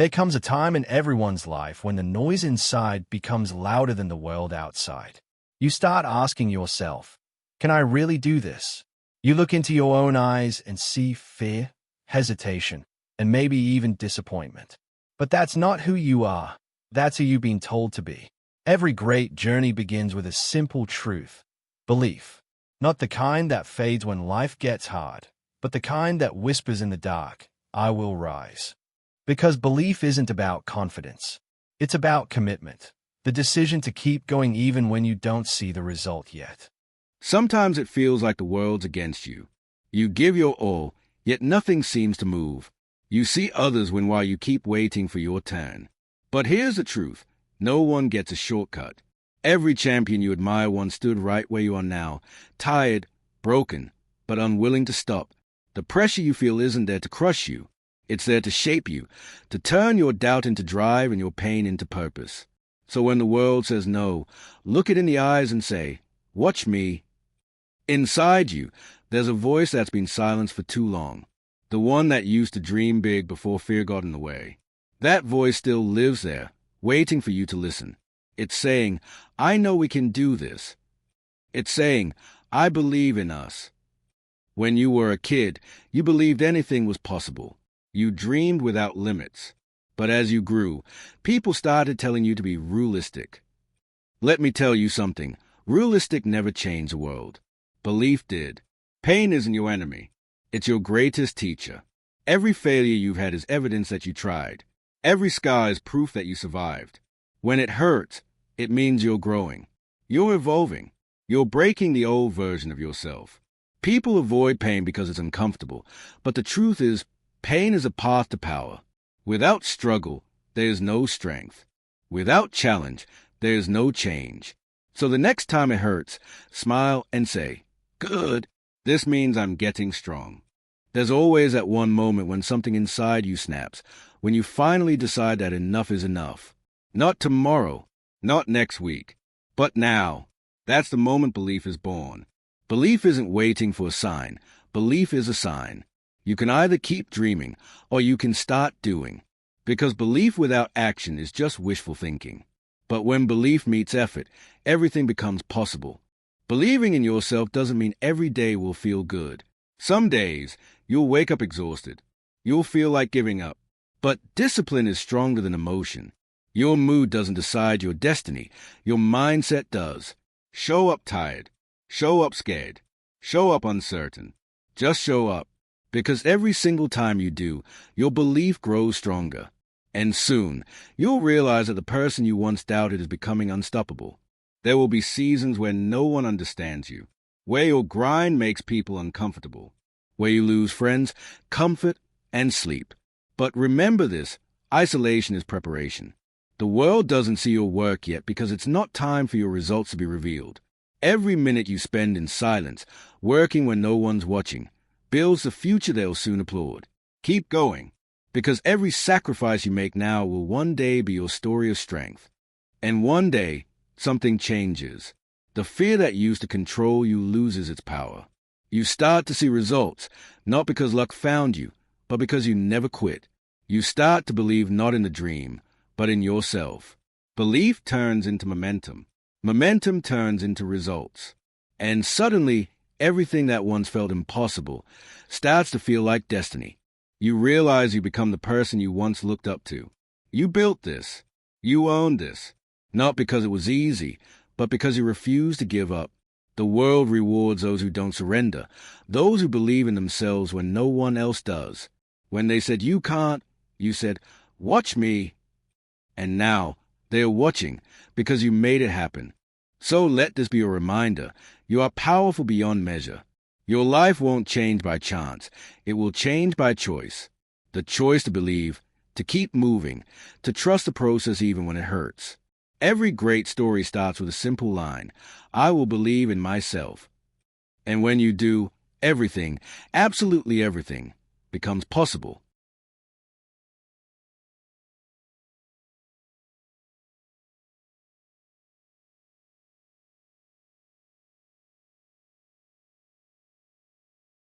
There comes a time in everyone's life when the noise inside becomes louder than the world outside. You start asking yourself, can I really do this? You look into your own eyes and see fear, hesitation, and maybe even disappointment. But that's not who you are. That's who you've been told to be. Every great journey begins with a simple truth: belief. Not the kind that fades when life gets hard, but the kind that whispers in the dark, I will rise. Because belief isn't about confidence. It's about commitment. The decision to keep going even when you don't see the result yet. Sometimes it feels like the world's against you. You give your all, yet nothing seems to move. You see others win while you keep waiting for your turn. But here's the truth. No one gets a shortcut. Every champion you admire once stood right where you are now, tired, broken, but unwilling to stop. The pressure you feel isn't there to crush you. It's there to shape you, to turn your doubt into drive and your pain into purpose. So when the world says no, look it in the eyes and say, watch me. Inside you, there's a voice that's been silenced for too long. The one that used to dream big before fear got in the way. That voice still lives there, waiting for you to listen. It's saying, I know we can do this. It's saying, I believe in us. When you were a kid, you believed anything was possible. You dreamed without limits. But as you grew, people started telling you to be realistic. Let me tell you something. Realistic never changed the world. Belief did. Pain isn't your enemy. It's your greatest teacher. Every failure you've had is evidence that you tried. Every scar is proof that you survived. When it hurts, it means you're growing. You're evolving. You're breaking the old version of yourself. People avoid pain because it's uncomfortable, but the truth is, pain is a path to power. Without struggle, there is no strength. Without challenge, there is no change. So the next time it hurts, smile and say, good, this means I'm getting strong. There's always that one moment when something inside you snaps, when you finally decide that enough is enough. Not tomorrow, not next week, but now. That's the moment belief is born. Belief isn't waiting for a sign. Belief is a sign. You can either keep dreaming or you can start doing. Because belief without action is just wishful thinking. But when belief meets effort, everything becomes possible. Believing in yourself doesn't mean every day will feel good. Some days, you'll wake up exhausted. You'll feel like giving up. But discipline is stronger than emotion. Your mood doesn't decide your destiny. Your mindset does. Show up tired. Show up scared. Show up uncertain. Just show up. Because every single time you do, your belief grows stronger. And soon, you'll realize that the person you once doubted is becoming unstoppable. There will be seasons where no one understands you, where your grind makes people uncomfortable, where you lose friends, comfort, and sleep. But remember this, isolation is preparation. The world doesn't see your work yet because it's not time for your results to be revealed. Every minute you spend in silence, working when no one's watching, builds the future they'll soon applaud. Keep going, because every sacrifice you make now will one day be your story of strength. And one day, something changes. The fear that used to control you loses its power. You start to see results, not because luck found you, but because you never quit. You start to believe not in the dream, but in yourself. Belief turns into momentum. Momentum turns into results. And suddenly, everything that once felt impossible starts to feel like destiny. You realize you become the person you once looked up to. You built this. You owned this. Not because it was easy, but because you refused to give up. The world rewards those who don't surrender, those who believe in themselves when no one else does. When they said you can't, you said, watch me. And now, they are watching because you made it happen. So let this be a reminder. You are powerful beyond measure. Your life won't change by chance. It will change by choice. The choice to believe, to keep moving, to trust the process even when it hurts. Every great story starts with a simple line, I will believe in myself. And when you do, everything, absolutely everything, becomes possible.